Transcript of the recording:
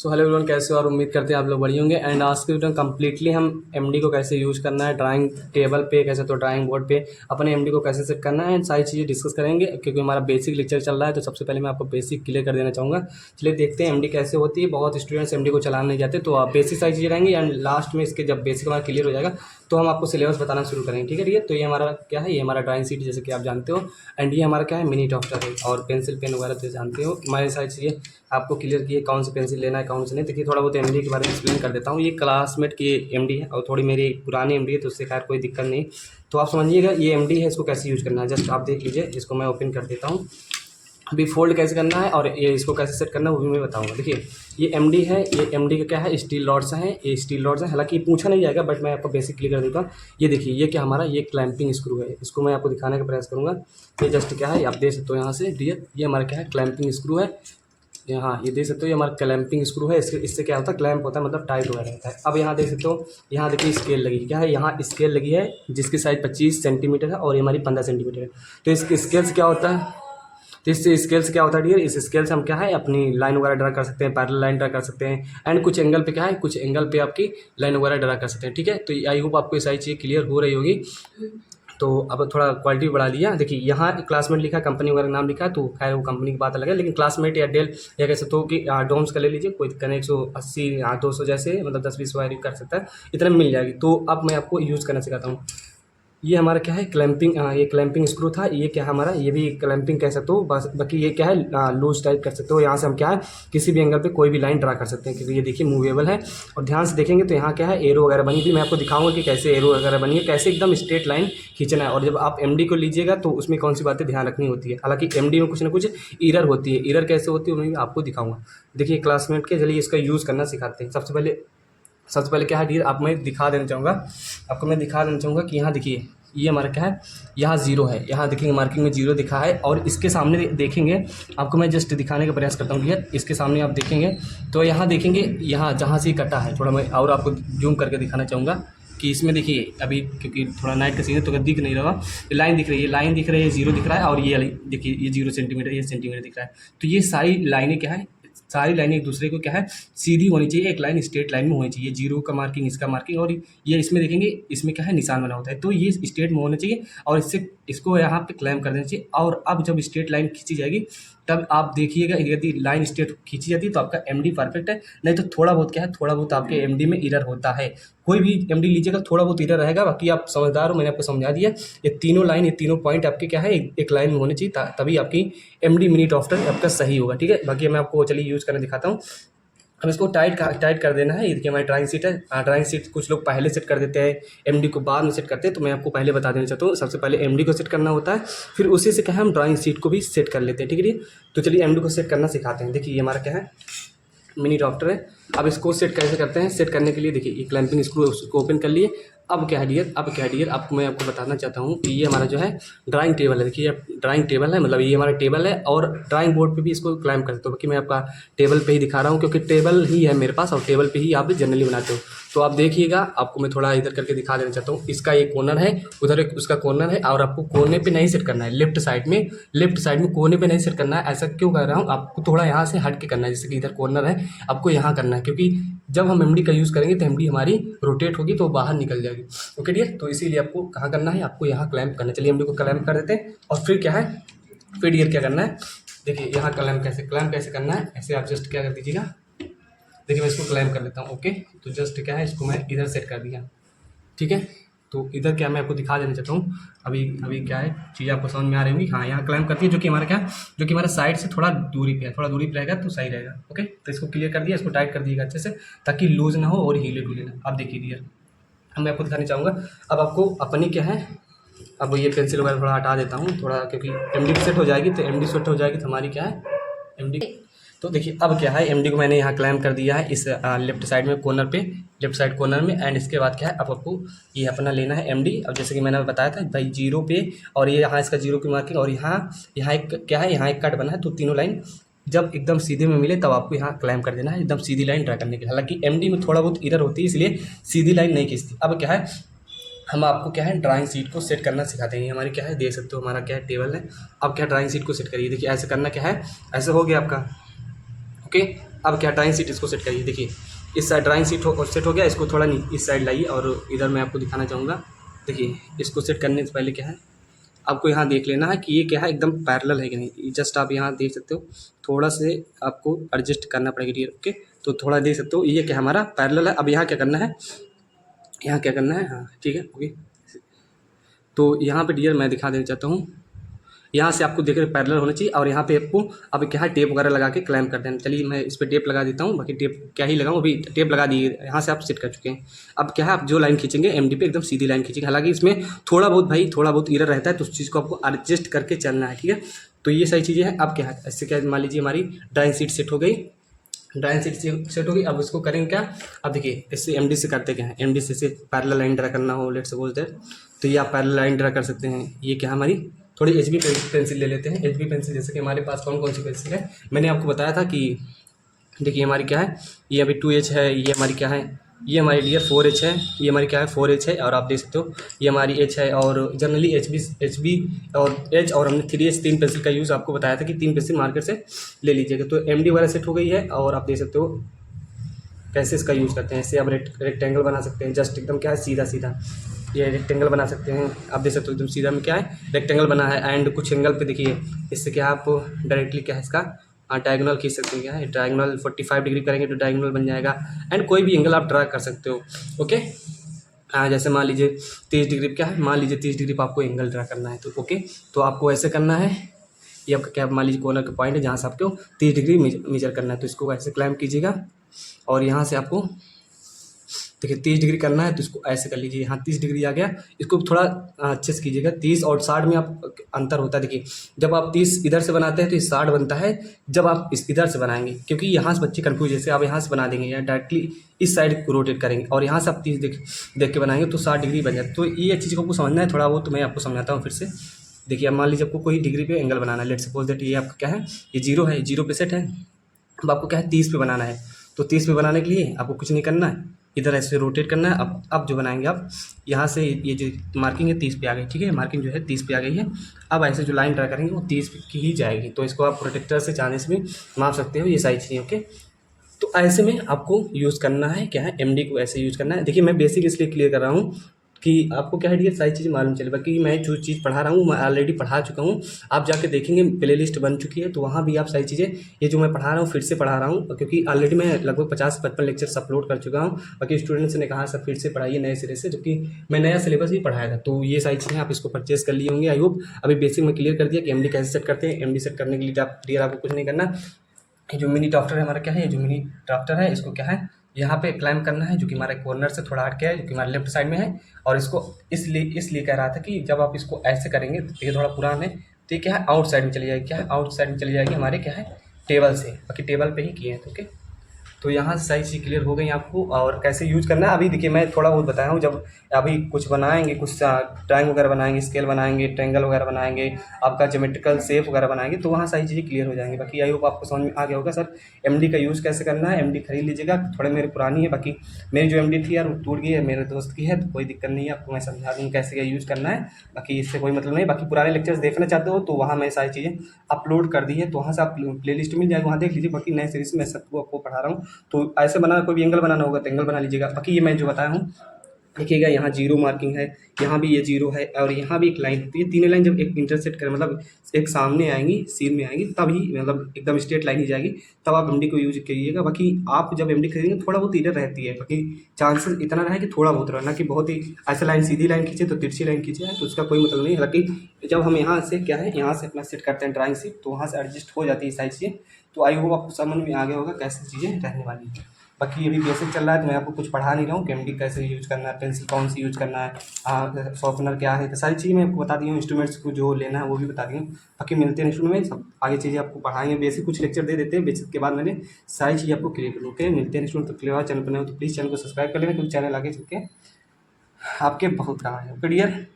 So hello everyone, कैसे हो? और उम्मीद करते हैं आप लोग बढ़िया होंगे। एंड आज के वीडियो कम्प्लीटली हम एमडी को कैसे यूज़ करना है ड्राइंग टेबल पे, कैसे तो ड्राइंग बोर्ड पे अपने एमडी को कैसे सेट करना है, एंड सारी चीज़ें डिस्कस करेंगे क्योंकि हमारा बेसिक लेक्चर चल रहा है। तो सबसे पहले मैं आपको बेसिक क्लियर कर देना चाहूँगा। चलिए देखते हैं एमडी कैसे होती है। बहुत स्टूडेंट्स एमडी को चलाना नहीं जाते, तो आप बेसिक सारी चीज़ें रहेंगी एंड लास्ट में इसके जब बेसिक हमारा क्लियर हो जाएगा तो हम आपको सिलेबस बताना शुरू करेंगे। ठीक है ये तो ये हमारा क्या है, ये हमारा ड्राइंग शीट जैसे कि आप जानते हो। एंड ये हमारा क्या है, मिनी ड्राफ्टर है। और पेंसिल पेन वगैरह तो जानते हो। हमारी सारी चीज़ें आपको क्लियर की है, कौन सी पेंसिल लेना है कौन सी नहीं। देखिए थोड़ा बहुत एमडी के बारे में एक्सप्लेन कर देता हूँ। ये क्लासमेट की एमडी है और थोड़ी मेरी पुरानी एमडी है, तो उससे खैर कोई दिक्कत नहीं। तो आप समझिएगा ये एमडी है, इसको कैसे यूज़ करना है जस्ट आप देख लीजिए। इसको मैं ओपन कर देता हूँ। अभी फोल्ड कैसे करना है और ये इसको कैसे सेट करना है वो भी मैं बताऊंगा। देखिए ये एमडी है, ये एमडी का क्या है, स्टील रॉड्स हैं। ये स्टील रॉड्स हैं, हालांकि पूछा नहीं जाएगा बट मैं आपको बेसिक क्लियर कर देता हूँ। ये देखिए ये क्या हमारा, ये क्लैंपिंग स्क्रू है। इसको मैं आपको दिखाने का प्रयास करूँगा। ये जस्ट क्या है, आप देख सकते हो यहाँ से डियर, ये हमारा क्या है, क्लैंपिंग स्क्रू है। यहाँ ये देख सकते हो, ये हमारा क्लैंपिंग स्क्रू है। इससे क्या होता है, क्लैंप होता है मतलब टाइट हो रहता है। अब यहाँ देख सकते हो, यहाँ देखिए स्केल लगी, क्या है यहाँ स्केल लगी है जिसकी साइज 25 सेंटीमीटर है और ये हमारी 15 सेंटीमीटर है। तो इस स्केल से क्या होता है, तो इस स्केल से क्या होता है डियर, इस स्केल से हम क्या है अपनी लाइन वगैरह ड्रा कर सकते हैं, पैरेलल लाइन ड्रा कर सकते हैं। एंड कुछ एंगल पे क्या है, कुछ एंगल पे आपकी लाइन वगैरह ड्रा कर सकते हैं। ठीक है, तो आई होप आपको ये सारी चीज़ क्लियर हो रही होगी। तो अब थोड़ा क्वालिटी बढ़ा लिया। देखिए यहाँ क्लासमेट लिखा है, कंपनी वगैरह नाम लिखा है, तो खैर वो कंपनी की बात अलग है। लेकिन क्लासमेट या डेल या कह सकते हो कि डोम्स का ले लीजिए, कोई दिक्कत नहीं। 180 200 जैसे मतलब 10-20 वायर कर सकता है, इतना मिल जाएगी। तो अब मैं आपको यूज़ करना सिखाता हूँ। ये हमारा क्या है, क्लैंपिंग, ये क्लैंपिंग स्क्रू था। ये क्या है हमारा, ये भी क्लैंपिंग कह सकते हो। बस बाकी ये क्या है, लूज टाइप कर सकते हो। यहाँ से हम क्या है किसी भी एंगल पे कोई भी लाइन ड्रा कर सकते हैं क्योंकि ये देखिए मूवेबल है। और ध्यान से देखेंगे तो यहाँ क्या है, एरो वगैरह बनी थी। मैं आपको दिखाऊंगा कि कैसे एरो वगैरह बनी है, कैसे एकदम स्ट्रेट लाइन खींचना है। और जब आप एमडी को लीजिएगा तो उसमें कौन सी बातें ध्यान रखनी होती है। हालांकि एमडी में कुछ ना कुछ एरर होती है, एरर कैसे होती है वो मैं आपको दिखाऊंगा। देखिए क्लासमेट के, चलिए इसका यूज़ करना सिखाते हैं। सबसे पहले क्या है डियर, आपको मैं दिखा देना चाहूँगा कि यहाँ देखिए ये हमारा क्या है, यहाँ जीरो है। यहाँ देखेंगे मार्किंग में जीरो दिखा है। और इसके सामने देखेंगे, आपको मैं जस्ट दिखाने का प्रयास करता हूँ डियर। इसके सामने आप देखेंगे तो यहाँ देखेंगे, यहाँ जहाँ से कटा है, थोड़ा मैं और आपको जूम करके दिखाना चाहूँगा कि इसमें देखिए अभी क्योंकि थोड़ा नाइट का सीन है तो दिख नहीं रहा। लाइन दिख रही है, लाइन दिख रही है, जीरो दिख रहा है। और ये देखिए ये 0 सेंटीमीटर, ये सेंटीमीटर दिख रहा है। तो ये सारी लाइनें क्या है, सारी लाइनें एक दूसरे को क्या है सीधी होनी चाहिए, एक लाइन स्ट्रेट लाइन में होनी चाहिए। जीरो का मार्किंग, इसका मार्किंग, और ये इसमें देखेंगे इसमें क्या है निशान बना होता है, तो ये स्ट्रेट में होना चाहिए। और इसको यहाँ पे क्लैम्प कर देना चाहिए। और अब जब स्ट्रेट लाइन खींची जाएगी तब आप देखिएगा, यदि लाइन स्ट्रेट खींची जाती है तो आपका एमडी परफेक्ट है। नहीं तो थोड़ा बहुत क्या है, थोड़ा बहुत आपके एमडी में एरर होता है। कोई भी एमडी लीजिएगा थोड़ा बहुत एरर रहेगा, बाकी आप समझदार हो, मैंने आपको समझा दिया। ये तीनों लाइन, ये तीनों पॉइंट आपके क्या है एक लाइन में होने चाहिए, तभी आपकी एमडी मिनी ड्राफ्टर आपका सही होगा। ठीक है, बाकी मैं आपको चलिए यूज़ करके दिखाता हूँ। अब इसको टाइट कर देना है। ये देखिए हमारी ड्राइंग शीट है। ड्राइंग शीट कुछ लोग पहले सेट कर देते हैं, एमडी को बाद में सेट करते हैं। तो मैं आपको पहले बता देना चाहता हूँ, सबसे पहले एमडी को सेट करना होता है, फिर उसी से क्या है हम ड्राइंग शीट को भी सेट कर लेते हैं। ठीक है, तो चलिए एमडी को सेट करना सिखाते हैं। देखिए ये हमारा क्या है, मिनी ड्राफ्टर है। अब इसको सेट कैसे करते हैं, सेट करने के लिए देखिए ये क्लैंपिंग स्क्रू उसको ओपन कर लिए। अब क्या है डियर, आपको मैं आपको बताना चाहता हूँ कि ये हमारा जो है ड्राइंग टेबल है। देखिए ड्राइंग टेबल है, मतलब ये हमारा टेबल है और ड्राइंग बोर्ड पे भी इसको क्लैम्प कर सकते हो। बाकी मैं आपका टेबल पे ही दिखा रहा हूँ क्योंकि टेबल ही है मेरे पास और टेबल पे ही आप जनरली बनाते हो। तो आप देखिएगा, आपको मैं थोड़ा इधर करके दिखा देना चाहता हूँ। इसका एक कॉर्नर है, उधर एक उसका कॉर्नर है। और आपको कोने पे नहीं सेट करना है, लेफ्ट साइड में कोने पे नहीं सेट करना है। ऐसा क्यों कर रहा हूँ, आपको थोड़ा यहाँ से हट के करना है। जैसे कि इधर कॉर्नर है, आपको यहाँ करना है क्योंकि जब हम एमडी का यूज़ करेंगे तो एमडी हमारी रोटेट होगी तो बाहर निकल जाएगी। ओके डियर, तो इसीलिए आपको कहाँ करना है, आपको यहाँ क्लैम्प करना है। चलिए एमडी को क्लैम्प कर देते हैं। और फिर क्या है, फिर डियर क्या करना है, देखिए यहाँ क्लैम्प कैसे करना है। ऐसे आप जस्ट क्या कर दीजिएगा, देखिए मैं इसको क्लैम्प कर लेता हूँ। ओके, तो जस्ट क्या है, इसको मैं इधर सेट कर दिया। ठीक है, तो इधर क्या मैं आपको दिखा देना चाहता हूँ। अभी क्या है चीज़ आपको समझ में आ रही होंगी। हाँ, यहाँ क्लैम्प करती है, जो कि हमारा साइड से थोड़ा दूरी पे है, थोड़ा दूरी पे रहेगा तो सही रहेगा। ओके, तो इसको क्लियर कर दिया, इसको टाइट कर दिएगा अच्छे से ताकि लूज ना हो और हिले डुले ना। अब देखिए डियर, अब मैं आपको दिखाना चाहूँगा। अब आपको अपनी क्या है, अब ये पेंसिल वगैरह थोड़ा हटा देता हूँ थोड़ा, क्योंकि एमडी सेट हो जाएगी तो हमारी क्या है एमडी। तो देखिए अब क्या है, एमडी को मैंने यहाँ क्लैम्प कर दिया है इस लेफ्ट साइड में कॉर्नर पे, लेफ्ट साइड कॉर्नर में। एंड इसके बाद क्या है, अब आपको ये अपना लेना है एमडी। अब जैसे कि मैंने बताया था भाई जीरो पे, और ये यहाँ इसका जीरो की मार्किंग, और यहाँ एक क्या है, यहाँ एक कट बना है। तो तीनों लाइन जब एकदम सीधे में मिले तब आपको यहाँ क्लैम्प कर देना है, एकदम सीधी लाइन ड्रा करने के लिए। हालांकि एमडी में थोड़ा बहुत एरर होती है, इसलिए सीधी लाइन नहीं खींचती। अब क्या है, हम आपको क्या है ड्राइंग शीट को सेट करना सिखाते हैं। हमारी क्या है, देख सकते हो हमारा क्या है टेबल है। अब क्या ड्राइंग शीट को सेट करिए। देखिए ऐसे करना क्या है, ऐसे हो गया आपका। ओके, अब क्या ड्राइंग शीट इसको सेट करिए। देखिए इस साइड ड्राइंग शीट सेट हो गया, इसको थोड़ा इस साइड लाइए और इधर मैं आपको दिखाना चाहूँगा। देखिए इसको सेट करने से पहले क्या है, आपको यहाँ देख लेना है कि ये क्या है, एकदम पैरेलल है कि नहीं। जस्ट आप यहाँ देख सकते हो, थोड़ा से आपको एडजस्ट करना पड़ेगा डियर। ओके, तो थोड़ा देख सकते हो ये क्या हमारा पैरेलल है। अब यहाँ क्या करना है, यहाँ क्या करना है, हाँ ठीक है ओके। तो यहाँ पे डियर मैं दिखा देना चाहता हूँ, यहाँ से आपको देख रहे पैरेलल होना चाहिए और यहाँ पे आपको अब क्या है टेप वगैरह लगा के क्लैम्प कर देना। चलिए मैं इस पर टेप लगा देता हूँ, बाकी टेप क्या ही लगाऊँ, अभी टेप लगा दिए, यहाँ से आप सेट कर चुके हैं। अब क्या है, आप जो लाइन खींचेंगे एमडी पे एकदम सीधी लाइन खींचेंगे। हालांकि इसमें थोड़ा बहुत भाई थोड़ा बहुत इरर रहता है, तो उस चीज़ को आपको एडजस्ट करके चलना है, ठीक है। तो ये सारी चीज़ें हैं। अब क्या है, इससे क्या मान लीजिए हमारी ड्राइंग शीट सेट हो गई, ड्राइंग शीट सेट होगी। अब इसको करेंगे क्या, अब देखिए इससे एमडी से करते क्या है, एमडी से पैरेलल लाइन ड्रा करना हो लेट्स सपोज दैट, तो ये आप पैरेलल लाइन ड्रा कर सकते हैं। ये क्या हमारी थोड़ी एच बी पेंसिल ले लेते हैं। एच बी पेंसिल जैसे कि हमारे पास कौन कौन सी पेंसिल है, मैंने आपको बताया था कि देखिए हमारी क्या है, ये अभी 2H है, ये हमारी क्या है, ये हमारी डियर 4H है, ये हमारी क्या है 4H है, और आप देख सकते हो ये हमारी H है। और जनरली एच बी और H और हमने 3H 3 पेंसिल का यूज़ आपको बताया था कि 3 पेंसिल मार्केट से ले लीजिएगा। तो एमडी वगैरह सेट हो गई है और आप देख सकते हो कैसे इसका यूज़ करते हैं। इससे आप रेक्टेंगल बना सकते हैं, जस्ट एकदम क्या है सीधा सीधा ये रेक्टेंगल बना सकते हैं। आप देख सकते हो एकदम सीधा में क्या है रेक्टेंगल बना है। एंड कुछ एंगल पे देखिए इससे क्या आप डायरेक्टली क्या है इसका डायगोनल खींच सकते हैं। क्या है डायगोनल 45 डिग्री करेंगे तो डायगोनल बन जाएगा। एंड कोई भी एंगल आप ड्रा कर सकते हो। ओके, हाँ जैसे मान लीजिए 30 डिग्री क्या है, मान लीजिए 30 डिग्री पर आपको एंगल ड्रा करना है, तो ओके तो आपको ऐसे करना है। ये आपका क्या मान लीजिए कॉर्नर का पॉइंट है जहाँ से आपको 30 डिग्री मेजर करना है, तो इसको ऐसे क्लाइंब कीजिएगा और यहाँ से आपको देखिए 30 डिग्री करना है, तो इसको ऐसे कर लीजिए। यहाँ 30 डिग्री आ गया, इसको थोड़ा अच्छे से कीजिएगा। 30 और 60 में आप अंतर होता है। देखिए जब आप 30 इधर से बनाते हैं तो ये 60 बनता है जब आप इस इधर से बनाएंगे, क्योंकि यहाँ से बच्चे कन्फ्यूज, जैसे आप यहाँ से बना देंगे या डायरेक्टली इस साइड को रोटेट करेंगे और यहाँ से आप 30 देख के बनाएंगे तो 60 डिग्री बन जाता है। तो ये चीज़ को आपको समझना है थोड़ा बहुत, तो मैं आपको समझाता हूँ फिर से। देखिए अब मान लीजिए आपको कोई डिग्री पे एंगल बनाना है, लेट्स सपोज दैट ये आपका क्या है, ये 0 है, 0 पे सेट है। अब आपको क्या है 30 पे बनाना है, तो 30 पे बनाने के लिए आपको कुछ नहीं करना है, इधर ऐसे रोटेट करना है। अब जो बनाएंगे आप यहाँ से ये जो मार्किंग है 30 पे आ गई, ठीक है, मार्किंग जो है 30 पे आ गई है। अब ऐसे जो लाइन ड्रा करेंगे वो 30 की ही जाएगी, तो इसको आप प्रोटेक्टर से चाहने से भी माप सकते हो, ये सारी चीज़ें। ओके, तो ऐसे में आपको यूज़ करना है क्या है, एमडी को ऐसे यूज़ करना है। देखिए मैं बेसिक इसलिए क्लियर कर रहा हूँ कि आपको क्या है डियर सारी चीज़ें मालूम चले, बाकी मैं जो चीज़ पढ़ा रहा हूँ मैं ऑलरेडी पढ़ा चुका हूँ। आप जाके देखेंगे प्लेलिस्ट बन चुकी है, तो वहाँ भी आप सारी चीज़ें ये जो मैं पढ़ा रहा हूँ फिर से पढ़ा रहा हूँ, क्योंकि ऑलरेडी मैं लगभग 50-55 लेक्चर्स अपलोड कर चुका हूँ। बाकी स्टूडेंट्स ने कहा सर फिर से पढ़ाइए नए सिरे से, जबकि मैं नया सिलेबस भी पढ़ाया था। तो ये सारी चीज़ें आप इसको परचेस कर लिए होंगे आई होप। अभी बेसिक में क्लियर कर दिया कि एमडी कैसे सेट करते हैं। एमडी सेट करने के लिए आप डियर आपको कुछ नहीं करना। ये जो मिनी ड्राफ्टर है हमारा क्या है, ये जो मिनी ड्राफ्टर है इसको क्या है यहाँ पे क्लाइंब करना है, जो कि हमारे कॉर्नर से थोड़ा हट के है, जो कि हमारे लेफ्ट साइड में है। और इसको इसलिए कह रहा था कि जब आप इसको ऐसे करेंगे तो ये थोड़ा पुराना है, तो ये क्या है आउट साइड में चली जाएगी, क्या है आउट साइड में चली जाएगी हमारे क्या है टेबल से, बाकी टेबल पे ही किए हैं। तो ओके, तो यहाँ से सारी चीज़ क्लियर हो गई आपको। और कैसे यूज करना है अभी देखिए मैं थोड़ा बहुत बताया हूँ। जब अभी कुछ बनाएंगे, कुछ ड्राइंग वगैरह बनाएंगे, स्केल बनाएंगे, ट्रायंगल वगैरह बनाएंगे, आपका ज्योमेट्रिकल शेप वगैरह बनाएंगे, तो वहाँ सारी चीज़ें क्लियर हो जाएंगी। बाकी आई होप आपको समझ में आ गया होगा। सर एमडी का यूज़ कैसे करना है, एमडी खरीद लीजिएगा, थोड़े मेरी पुरानी है, बाकी मेरी जो एमडी थी यार वो टूट गई है, मेरे दोस्त की है, तो कोई दिक्कत नहीं है, आपको मैं समझा दूँगा कैसे क्या यूज़ करना है। बाकी इससे कोई मतलब नहीं। बाकी पुराने लेक्चर्स देखना चाहते हो तो वहाँ मैं सारी चीज़ें अपलोड कर दी है, तो वहाँ से आप प्ले लिस्ट मिल जाएगा, वहाँ देख लीजिए। बाकी नए सीरीज में सबको आपको पढ़ा रहा हूँ, तो ऐसे बनाना, कोई भी एंगल बनाना होगा तो एंगल बना लीजिएगा। बाकी ये मैं जो बताया हूँ देखिएगा, यहाँ 0 मार्किंग है, यहाँ भी ये 0 है और यहाँ भी एक लाइन होती है। तीनों लाइन जब एक इंटरसेक्ट करें, मतलब एक सामने आएंगी सीन में आएंगी, तभी मतलब एकदम स्ट्रेट लाइन ही जाएगी, तब आप एमडी को यूज करिएगा। बाकी आप जब एमडी खरीदेंगे थोड़ा बहुत इधर रहती है, बाकी चांसेस इतना रहे कि थोड़ा बहुत रहे, ना कि बहुत ही ऐसे लाइन सीधी लाइन खींचे तो तिरछी लाइन खींचे, तो उसका कोई मतलब नहीं है। हालांकि जब हम यहाँ से क्या है यहाँ से अपना सेट करते हैं ड्राइंग शीट, तो वहाँ से एडजस्ट हो जाती है सारी चीज़ें। तो आई होप आपको समझ में आ गया होगा कैसे चीज़ें रहने वाली है। बाकी अभी बेसिक चल रहा है तो मैं आपको कुछ पढ़ा नहीं रहा हूँ कि एमडी कैसे यूज़ करना है, पेंसिल कौन सी यूज़ करना है, सॉफ्टनर क्या है, तो सारी चीज़ें मैं आपको बता दी हूँ। इंस्ट्रूमेंट्स को जो लेना है वो भी बता दी हूँ। बाकी मिलते हैं नेक्स्ट में, सब आगे चीज़ें आपको पढ़ाएंगे। बेसिक कुछ लेक्चर दे देते हैं, बेसिक के बाद मैंने सारी चीज़ें आपको क्लियर कर। ओके, मिलते हैं नेक्स्ट में। तो क्लियर चैनल पर नहीं हो तो प्लीज़ चैनल को सब्सक्राइब कर लेना, क्योंकि चैनल आगे चल के आपके बहुत काम है। Okay dear.